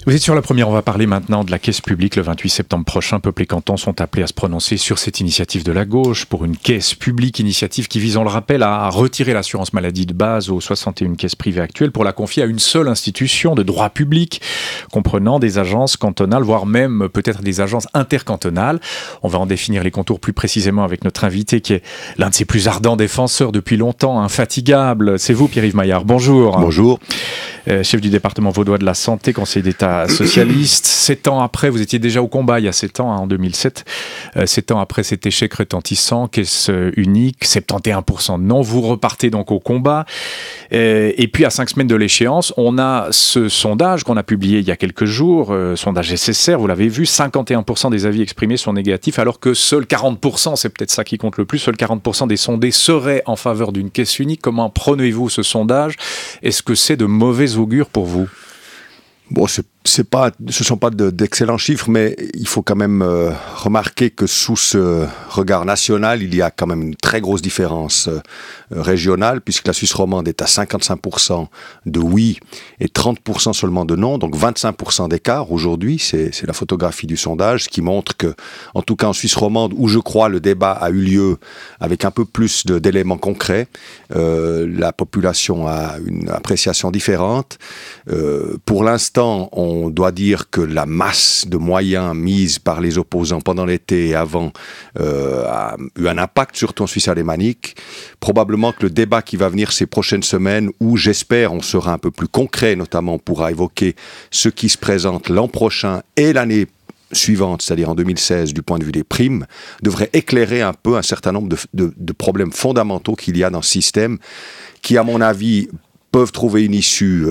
Vous êtes sur La Première, on va parler maintenant de la caisse publique. Le 28 septembre prochain, Peuple et Cantons sont appelés à se prononcer sur cette initiative de la gauche pour une caisse publique, initiative qui vise, on le rappelle, à retirer l'assurance maladie de base aux 61 caisses privées actuelles pour la confier à une seule institution de droit public, comprenant des agences cantonales, voire même peut-être des agences intercantonales. On va en définir les contours plus précisément avec notre invité qui est l'un de ses plus ardents défenseurs depuis longtemps, infatigable. C'est vous, Pierre-Yves Maillard. Bonjour. Bonjour. Chef du département vaudois de la santé, conseiller d'État socialiste. 7 ans après, vous étiez déjà au combat il y a 7 ans, en 2007. 7 ans après cet échec retentissant, caisse unique, 71% de non, vous repartez donc au combat. Et puis à 5 semaines de l'échéance, on a ce sondage qu'on a publié il y a quelques jours, sondage SSR, vous l'avez vu, 51% des avis exprimés sont négatifs, alors que seuls 40%, c'est peut-être ça qui compte le plus, seuls 40% des sondés seraient en faveur d'une caisse unique. Comment prenez-vous ce sondage ? Est-ce que c'est de mauvais augure pour vous ? Bon, ce sont pas d'excellents chiffres, mais il faut quand même remarquer que sous ce regard national, il y a quand même une très grosse différence régionale, puisque la Suisse romande est à 55% de oui et 30% seulement de non, donc 25% d'écart aujourd'hui. C'est la photographie du sondage, ce qui montre que, en tout cas en Suisse romande, où je crois le débat a eu lieu avec un peu plus d'éléments concrets, la population a une appréciation différente. Pour l'instant, on doit dire que la masse de moyens mise par les opposants pendant l'été et avant a eu un impact surtout en Suisse alémanique. Probablement que le débat qui va venir ces prochaines semaines, où j'espère on sera un peu plus concret, notamment on pourra évoquer ce qui se présente l'an prochain et l'année suivante, c'est-à-dire en 2016, du point de vue des primes, devrait éclairer un peu un certain nombre de problèmes fondamentaux qu'il y a dans ce système, qui, à mon avis, peuvent trouver une issue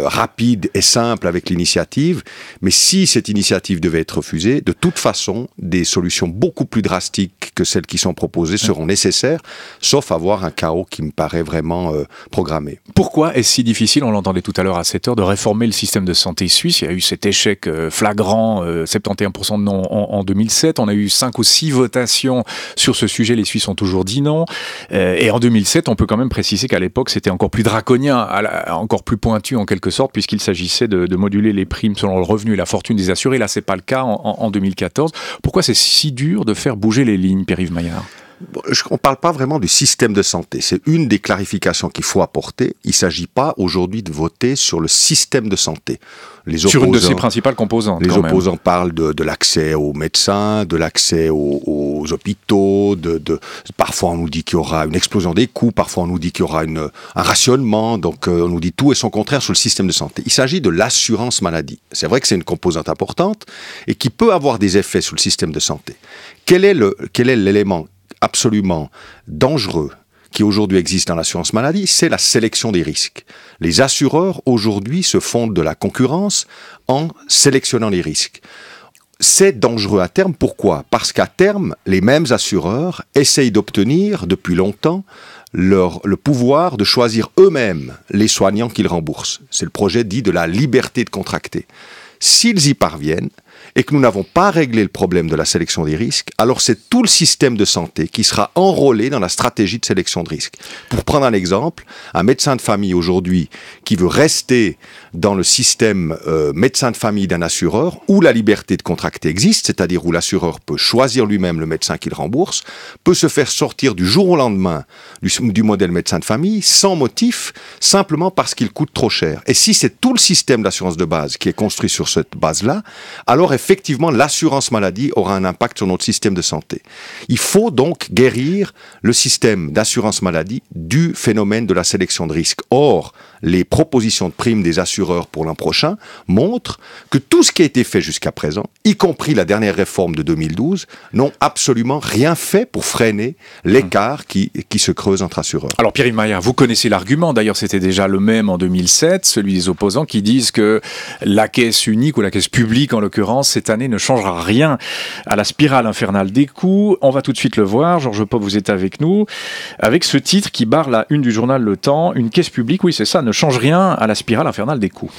rapide et simple avec l'initiative, mais si cette initiative devait être refusée, de toute façon, des solutions beaucoup plus drastiques que celles qui sont proposées seront nécessaires, sauf avoir un chaos qui me paraît vraiment programmé. Pourquoi est-ce si difficile, on l'entendait tout à l'heure à 7h, de réformer le système de santé suisse ? Il y a eu cet échec flagrant, 71% de non en 2007, on a eu 5 ou 6 votations sur ce sujet, les Suisses ont toujours dit non, et en 2007, on peut quand même préciser qu'à l'époque, c'était encore plus draconien, encore plus pointu en quelque sorte, puisqu'il s'agissait de moduler les primes selon le revenu et la fortune des assurés. Là, c'est pas le cas en 2014. Pourquoi c'est si dur de faire bouger les lignes, Pierre-Yves Maillard ? On ne parle pas vraiment du système de santé. C'est une des clarifications qu'il faut apporter. Il ne s'agit pas aujourd'hui de voter sur le système de santé. Sur une de ses principales composantes. Les opposants parlent de l'accès aux médecins, de l'accès aux hôpitaux. Parfois, on nous dit qu'il y aura une explosion des coûts. Parfois, on nous dit qu'il y aura un rationnement. Donc, on nous dit tout et son contraire sur le système de santé. Il s'agit de l'assurance maladie. C'est vrai que c'est une composante importante et qui peut avoir des effets sur le système de santé. Quel est l'élément absolument dangereux qui aujourd'hui existe dans l'assurance maladie, c'est la sélection des risques. Les assureurs aujourd'hui se fondent de la concurrence en sélectionnant les risques. C'est dangereux à terme, pourquoi ? Parce qu'à terme, les mêmes assureurs essayent d'obtenir depuis longtemps le pouvoir de choisir eux-mêmes les soignants qu'ils remboursent. C'est le projet dit de la liberté de contracter. S'ils y parviennent, et que nous n'avons pas réglé le problème de la sélection des risques, alors c'est tout le système de santé qui sera enrôlé dans la stratégie de sélection de risques. Pour prendre un exemple, un médecin de famille aujourd'hui qui veut rester dans le système médecin de famille d'un assureur, où la liberté de contracter existe, c'est-à-dire où l'assureur peut choisir lui-même le médecin qu'il rembourse, peut se faire sortir du jour au lendemain du modèle médecin de famille, sans motif, simplement parce qu'il coûte trop cher. Et si c'est tout le système d'assurance de base qui est construit sur cette base-là, alors effectivement, l'assurance maladie aura un impact sur notre système de santé. Il faut donc guérir le système d'assurance maladie du phénomène de la sélection de risques. Or, les propositions de primes des assureurs pour l'an prochain montrent que tout ce qui a été fait jusqu'à présent, y compris la dernière réforme de 2012, n'ont absolument rien fait pour freiner l'écart qui se creuse entre assureurs. Alors Pierre-Yves Maillard, vous connaissez l'argument, d'ailleurs c'était déjà le même en 2007, celui des opposants qui disent que la caisse unique ou la caisse publique en l'occurrence transparence cette année ne changera rien à la spirale infernale des coûts. On va tout de suite le voir. Georges Pop, vous êtes avec nous, avec ce titre qui barre la une du journal Le Temps. Une caisse publique, oui c'est ça, ne change rien à la spirale infernale des coûts.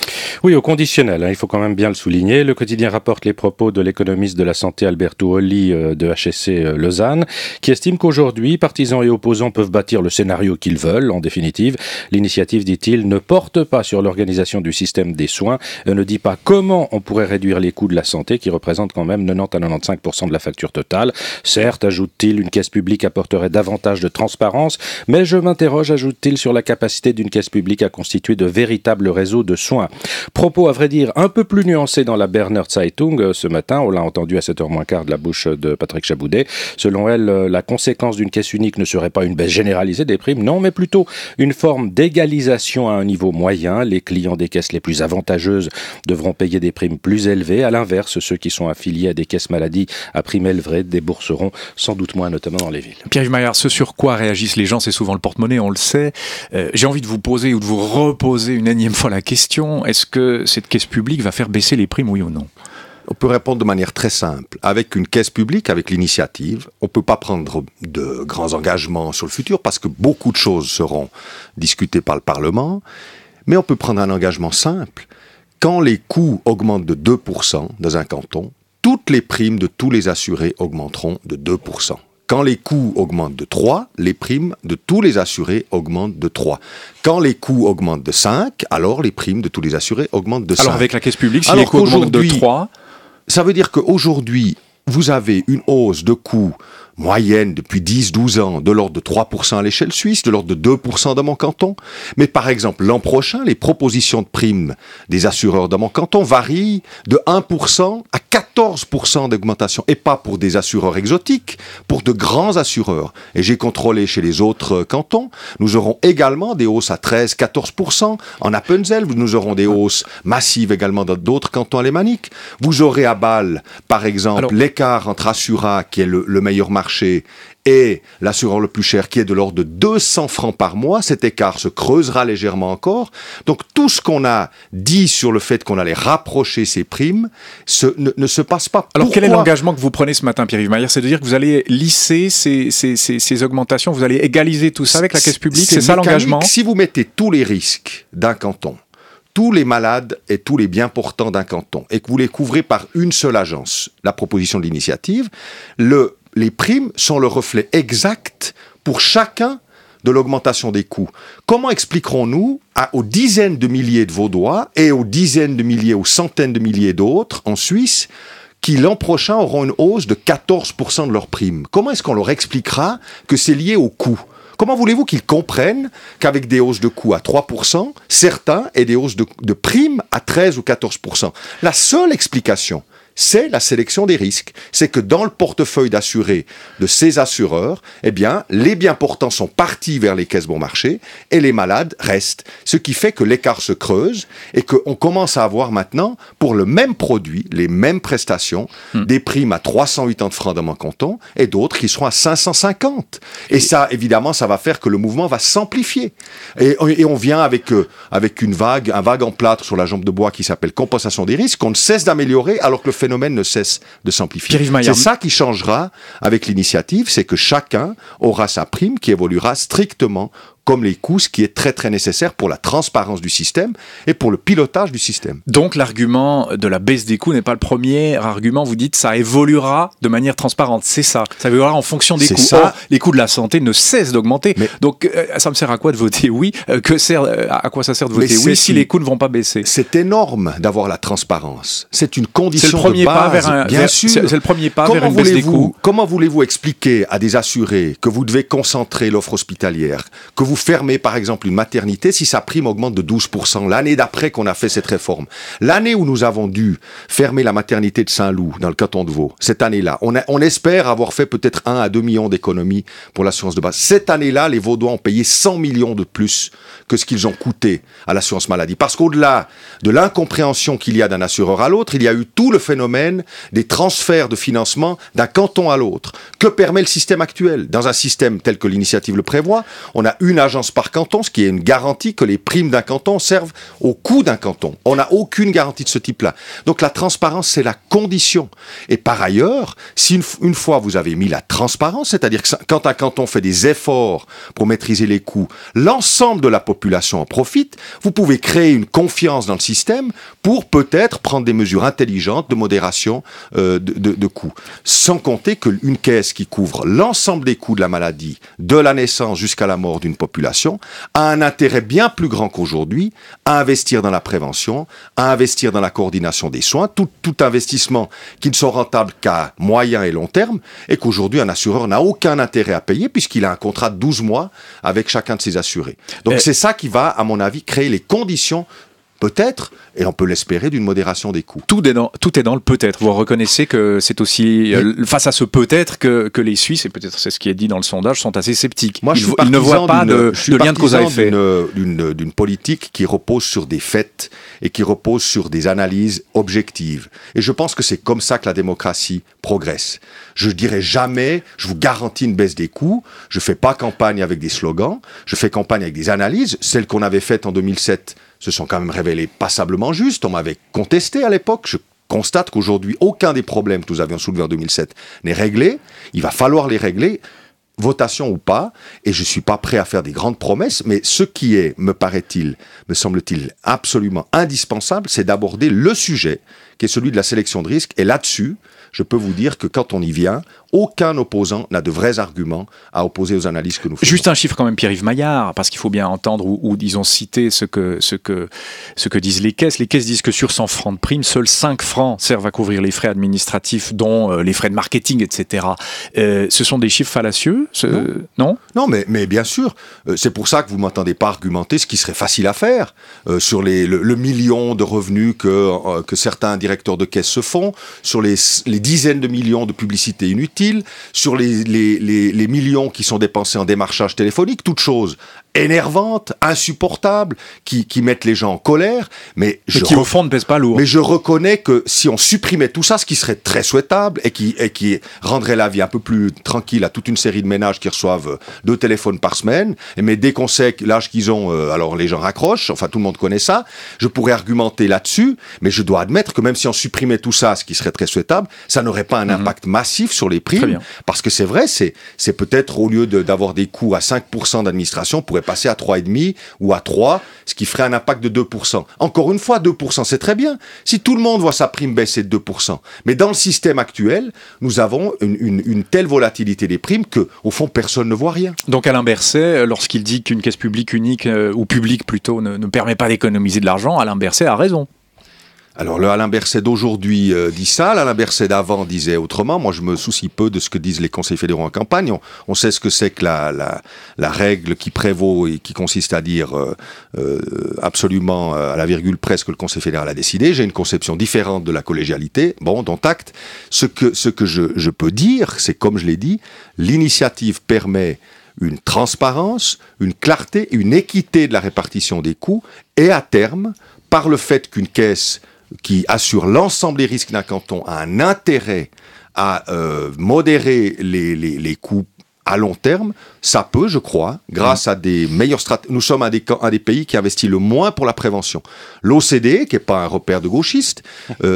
Oui, au conditionnel, il faut quand même bien le souligner. Le quotidien rapporte les propos de l'économiste de la santé Alberto Olli de HSC Lausanne, qui estime qu'aujourd'hui, partisans et opposants peuvent bâtir le scénario qu'ils veulent. En définitive, l'initiative, dit-il, ne porte pas sur l'organisation du système des soins et ne dit pas comment on pourrait réduire les coûts de la santé, qui représentent quand même 90 à 95% de la facture totale. Certes, ajoute-t-il, une caisse publique apporterait davantage de transparence, mais je m'interroge, ajoute-t-il, sur la capacité d'une caisse publique à constituer de véritables réseaux de soins. Propos, à vrai dire, un peu plus nuancés dans la Berner Zeitung ce matin. On l'a entendu à 7h moins quart de la bouche de Patrick Chaboudet. Selon elle, la conséquence d'une caisse unique ne serait pas une baisse généralisée des primes, non, mais plutôt une forme d'égalisation à un niveau moyen. Les clients des caisses les plus avantageuses devront payer des primes plus élevées. À l'inverse, ceux qui sont affiliés à des caisses maladie à primes élevées débourseront sans doute moins, notamment dans les villes. Pierre-Yves Maillard, ce sur quoi réagissent les gens, c'est souvent le porte-monnaie, on le sait. J'ai envie de vous poser ou de vous reposer une énième fois la question, est-ce que cette caisse publique va faire baisser les primes, oui ou non ? On peut répondre de manière très simple. Avec une caisse publique, avec l'initiative, on ne peut pas prendre de grands engagements sur le futur parce que beaucoup de choses seront discutées par le Parlement, mais on peut prendre un engagement simple. Quand les coûts augmentent de 2% dans un canton, toutes les primes de tous les assurés augmenteront de 2%. Quand les coûts augmentent de 3, les primes de tous les assurés augmentent de 3. Quand les coûts augmentent de 5, alors les primes de tous les assurés augmentent de 5. Alors avec la caisse publique, si les coûts augmentent de 3... Ça veut dire qu'aujourd'hui, vous avez une hausse de coûts moyenne depuis 10-12 ans de l'ordre de 3% à l'échelle suisse, de l'ordre de 2% dans mon canton. Mais par exemple, l'an prochain, les propositions de primes des assureurs dans mon canton varient de 1% à 14% d'augmentation. Et pas pour des assureurs exotiques, pour de grands assureurs. Et j'ai contrôlé chez les autres cantons, nous aurons également des hausses à 13-14%. En Appenzell, nous aurons des hausses massives également dans d'autres cantons alémaniques. Vous aurez à Bâle, par exemple, l'écart entre Assura, qui est le meilleur marché, et l'assureur le plus cher qui est de l'ordre de 200 francs par mois, cet écart se creusera légèrement encore. Donc tout ce qu'on a dit sur le fait qu'on allait rapprocher ces primes ne se passe pas. Alors quel est l'engagement que vous prenez ce matin, Pierre-Yves Maillard ? C'est de dire que vous allez lisser ces augmentations, vous allez égaliser tout ça avec la caisse publique, c'est ça l'engagement ? Si vous mettez tous les risques d'un canton, tous les malades et tous les biens portants d'un canton, et que vous les couvrez par une seule agence, la proposition de l'initiative, les primes sont le reflet exact pour chacun de l'augmentation des coûts. Comment expliquerons-nous aux dizaines de milliers de Vaudois et aux dizaines de milliers, aux centaines de milliers d'autres en Suisse qui l'an prochain auront une hausse de 14% de leurs primes ? Comment est-ce qu'on leur expliquera que c'est lié aux coûts ? Comment voulez-vous qu'ils comprennent qu'avec des hausses de coûts à 3%, certains aient des hausses de primes à 13 ou 14%? La seule explication, c'est la sélection des risques. C'est que dans le portefeuille d'assurés de ces assureurs, eh bien, les biens portants sont partis vers les caisses bon marché et les malades restent. Ce qui fait que l'écart se creuse et qu'on commence à avoir maintenant, pour le même produit, les mêmes prestations, des primes à 380 francs dans mon canton et d'autres qui seront à 550. Et ça, évidemment, ça va faire que le mouvement va s'amplifier. Et on vient avec un vague en plâtre sur la jambe de bois qui s'appelle compensation des risques, qu'on ne cesse d'améliorer alors que le phénomène ne cesse de s'amplifier. C'est ça qui changera avec l'initiative, c'est que chacun aura sa prime qui évoluera strictement comme les coûts, ce qui est très très nécessaire pour la transparence du système et pour le pilotage du système. Donc l'argument de la baisse des coûts n'est pas le premier argument, vous dites ça évoluera de manière transparente, c'est ça. Ça évoluera en fonction des coûts. Or, les coûts de la santé ne cessent d'augmenter. Donc ça me sert à quoi de voter oui ? À quoi ça sert de voter oui si les coûts ne vont pas baisser ? C'est énorme d'avoir la transparence. C'est une condition de base. C'est le premier pas vers une baisse des coûts. Comment voulez-vous expliquer à des assurés que vous devez concentrer l'offre hospitalière, que vous fermez par exemple une maternité si sa prime augmente de 12% l'année d'après qu'on a fait cette réforme? L'année où nous avons dû fermer la maternité de Saint-Loup dans le canton de Vaud, cette année-là, on espère avoir fait peut-être 1 à 2 millions d'économies pour l'assurance de base. Cette année-là, les Vaudois ont payé 100 millions de plus que ce qu'ils ont coûté à l'assurance maladie. Parce qu'au-delà de l'incompréhension qu'il y a d'un assureur à l'autre, il y a eu tout le phénomène des transferts de financement d'un canton à l'autre. Que permet le système actuel? Dans un système tel que l'initiative le prévoit, on a une agence par canton, ce qui est une garantie que les primes d'un canton servent au coût d'un canton. On n'a aucune garantie de ce type-là. Donc la transparence, c'est la condition. Et par ailleurs, si une fois vous avez mis la transparence, c'est-à-dire que quand un canton fait des efforts pour maîtriser les coûts, l'ensemble de la population en profite, vous pouvez créer une confiance dans le système pour peut-être prendre des mesures intelligentes de modération de coûts. Sans compter qu'une caisse qui couvre l'ensemble des coûts de la maladie, de la naissance jusqu'à la mort d'une population, a un intérêt bien plus grand qu'aujourd'hui à investir dans la prévention, à investir dans la coordination des soins, tout investissement qui ne sont rentables qu'à moyen et long terme, et qu'aujourd'hui un assureur n'a aucun intérêt à payer puisqu'il a un contrat de 12 mois avec chacun de ses assurés. Donc c'est ça qui va, à mon avis, créer les conditions peut-être, et on peut l'espérer, d'une modération des coûts. Tout est dans le peut-être. Vous reconnaissez que c'est aussi face à ce peut-être que les Suisses, et peut-être c'est ce qui est dit dans le sondage, sont assez sceptiques. Moi, ils ne voient pas de lien de cause à effet. D'une politique qui repose sur des faits et qui repose sur des analyses objectives. Et je pense que c'est comme ça que la démocratie progresse. Je dirais jamais, je vous garantis une baisse des coûts, je fais pas campagne avec des slogans, je fais campagne avec des analyses, celles qu'on avait faites en 2007 se sont quand même révélées passablement justes. On m'avait contesté à l'époque. Je constate qu'aujourd'hui, aucun des problèmes que nous avions soulevés en 2007 n'est réglé. Il va falloir les régler, votation ou pas, et je ne suis pas prêt à faire des grandes promesses, mais ce qui est, me semble-t-il, absolument indispensable, c'est d'aborder le sujet, qui est celui de la sélection de risques, et là-dessus, je peux vous dire que quand on y vient, aucun opposant n'a de vrais arguments à opposer aux analyses que nous faisons. Juste un chiffre quand même, Pierre-Yves Maillard, parce qu'il faut bien entendre ou disons citer ce que disent les caisses. Les caisses disent que sur 100 francs de prime, seuls 5 francs servent à couvrir les frais administratifs, dont les frais de marketing, etc. Ce sont des chiffres fallacieux, non ? Non, mais bien sûr. C'est pour ça que vous ne m'entendez pas argumenter ce qui serait facile à faire sur le million de revenus que certains directeurs de caisse se font, sur les dizaines de millions de publicités inutiles, sur les millions qui sont dépensés en démarchage téléphonique, toutes choses énervantes, insupportables, qui mettent les gens en colère, mais qui au fond ne pèsent pas lourd. Mais je reconnais que si on supprimait tout ça, ce qui serait très souhaitable et qui rendrait la vie un peu plus tranquille à toute une série de ménages qui reçoivent 2 téléphones par semaine, mais dès qu'on sait l'âge qu'ils ont, alors les gens raccrochent, enfin tout le monde connaît ça, je pourrais argumenter là-dessus, mais je dois admettre que même si on supprimait tout ça, ce qui serait très souhaitable, ça n'aurait pas un impact massif sur les primes, parce que c'est vrai, c'est peut-être au lieu d'avoir des coûts à 5% d'administration, on pourrait passer à 3,5 ou à 3, ce qui ferait un impact de 2%. Encore une fois, 2%, c'est très bien. Si tout le monde voit sa prime baisser de 2%. Mais dans le système actuel, nous avons une telle volatilité des primes que, au fond, personne ne voit rien. Donc Alain Berset, lorsqu'il dit qu'une caisse publique unique, ou publique plutôt, ne permet pas d'économiser de l'argent, Alain Berset a raison. Alors le Alain Berset d'aujourd'hui dit ça, l'Alain Berset d'avant disait autrement. Moi je me soucie peu de ce que disent les conseils fédéraux en campagne. On sait ce que c'est que la règle qui prévaut et qui consiste à dire absolument à la virgule près ce que le conseil fédéral a décidé. J'ai une conception différente de la collégialité, bon, dont acte. Ce que je peux dire, c'est comme je l'ai dit, l'initiative permet une transparence, une clarté, une équité de la répartition des coûts et à terme, par le fait qu'une caisse qui assure l'ensemble des risques d'un canton a un intérêt à modérer les coûts à long terme, ça peut, je crois, grâce à des meilleures stratégies. Nous sommes un des pays qui investit le moins pour la prévention. L'OCDE, qui n'est pas un repère de gauchistes,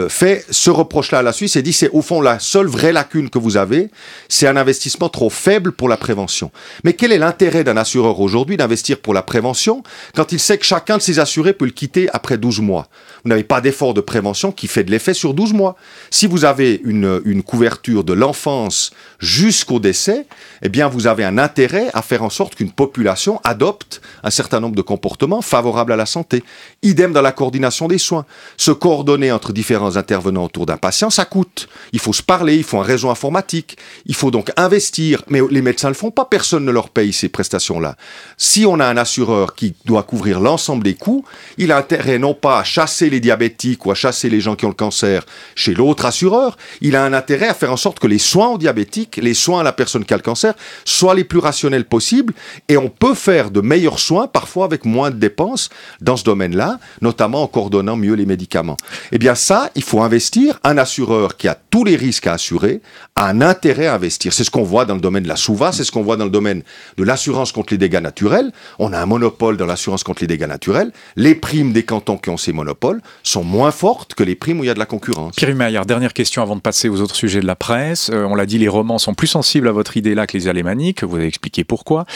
fait ce reproche-là à la Suisse et dit c'est au fond la seule vraie lacune que vous avez, c'est un investissement trop faible pour la prévention. Mais quel est l'intérêt d'un assureur aujourd'hui d'investir pour la prévention quand il sait que chacun de ses assurés peut le quitter après 12 mois ? Vous n'avez pas d'effort de prévention qui fait de l'effet sur 12 mois. Si vous avez une couverture de l'enfance jusqu'au décès, eh bien vous avez un intérêt à faire en sorte qu'une population adopte un certain nombre de comportements favorables à la santé. Idem dans la coordination des soins. Se coordonner entre différents intervenants autour d'un patient, ça coûte. Il faut se parler, il faut un réseau informatique, il faut donc investir. Mais les médecins ne le font pas, personne ne leur paye ces prestations-là. Si on a un assureur qui doit couvrir l'ensemble des coûts, il a intérêt non pas à chasser les diabétiques ou à chasser les gens qui ont le cancer chez l'autre assureur, il a un intérêt à faire en sorte que les soins aux diabétiques, les soins à la personne qui a le cancer soit les plus rationnels possibles, et on peut faire de meilleurs soins, parfois avec moins de dépenses dans ce domaine-là, notamment en coordonnant mieux les médicaments. Eh bien ça, il faut investir. Un assureur qui a tous les risques à assurer a un intérêt à investir. C'est ce qu'on voit dans le domaine de la SOUVA, c'est ce qu'on voit dans le domaine de l'assurance contre les dégâts naturels. On a un monopole dans l'assurance contre les dégâts naturels. Les primes des cantons qui ont ces monopoles sont moins fortes que les primes où il y a de la concurrence. Pierre Maillard, dernière question avant de passer aux autres sujets de la presse. On l'a dit, les romans sont plus sensibles à votre idée-là que les alémaniques. Vous avez expliqué pourquoi.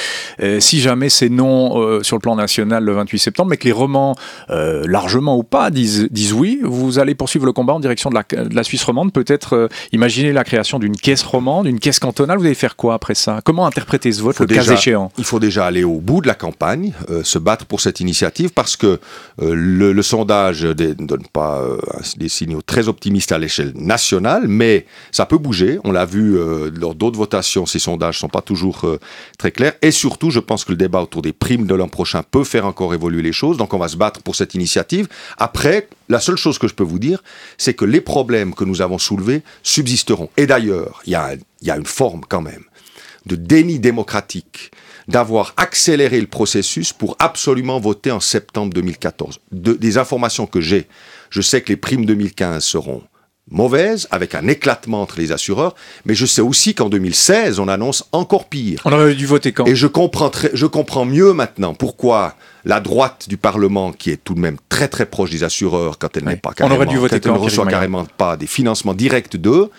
Si jamais c'est non sur le plan national le 28 septembre, mais que les romans, largement ou pas, disent oui, vous allez poursuivre le combat en direction de la Suisse romande. Peut-être imaginer la création d'une caisse romande, d'une caisse cantonale. Vous allez faire quoi après ça? Comment interpréter ce vote, le cas échéant? Il faut déjà aller au bout de la campagne, se battre pour cette initiative, parce que le sondage ne donne pas des signaux très optimistes à l'échelle nationale, mais ça peut bouger. On l'a vu lors d'autres votations, ces sondages ne sont pas toujours très clairs. Et surtout, je pense que le débat autour des primes de l'an prochain peut faire encore évoluer les choses. Donc on va se battre pour cette initiative. Après, la seule chose que je peux vous dire, c'est que les problèmes que nous avons soulevés subsisteront. Et d'ailleurs, il y a une forme quand même de déni démocratique d'avoir accéléré le processus pour absolument voter en septembre 2014. Des informations que j'ai, je sais que les primes 2015 seront mauvaises, avec un éclatement entre les assureurs, mais je sais aussi qu'en 2016, on annonce encore pire. On aurait dû voter quand? Et je comprends mieux maintenant pourquoi la droite du Parlement, qui est tout de même très très proche des assureurs, quand elle n'est pas carrément, on aurait dû voter quand elle ne reçoit carrément pas des financements directs d'eux,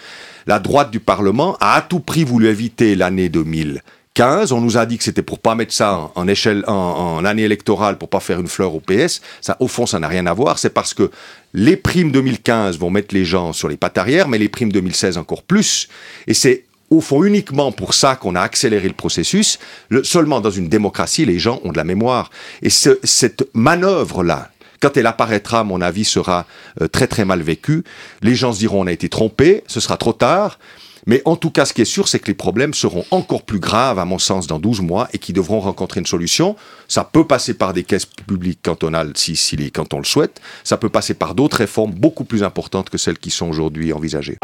la droite du Parlement a à tout prix voulu éviter l'année 2015. On nous a dit que c'était pour pas mettre ça en année électorale, pour pas faire une fleur au PS. Ça, au fond, ça n'a rien à voir. C'est parce que les primes 2015 vont mettre les gens sur les pattes arrière, mais les primes 2016 encore plus. Et c'est au fond uniquement pour ça qu'on a accéléré le processus. Seulement dans une démocratie, les gens ont de la mémoire. Et cette manœuvre-là, quand elle apparaîtra, à mon avis, sera très très mal vécue. Les gens se diront on a été trompés, ce sera trop tard. Mais en tout cas, ce qui est sûr, c'est que les problèmes seront encore plus graves, à mon sens, dans 12 mois, et qui devront rencontrer une solution. Ça peut passer par des caisses publiques cantonales, si les cantons le souhaitent. Ça peut passer par d'autres réformes beaucoup plus importantes que celles qui sont aujourd'hui envisagées.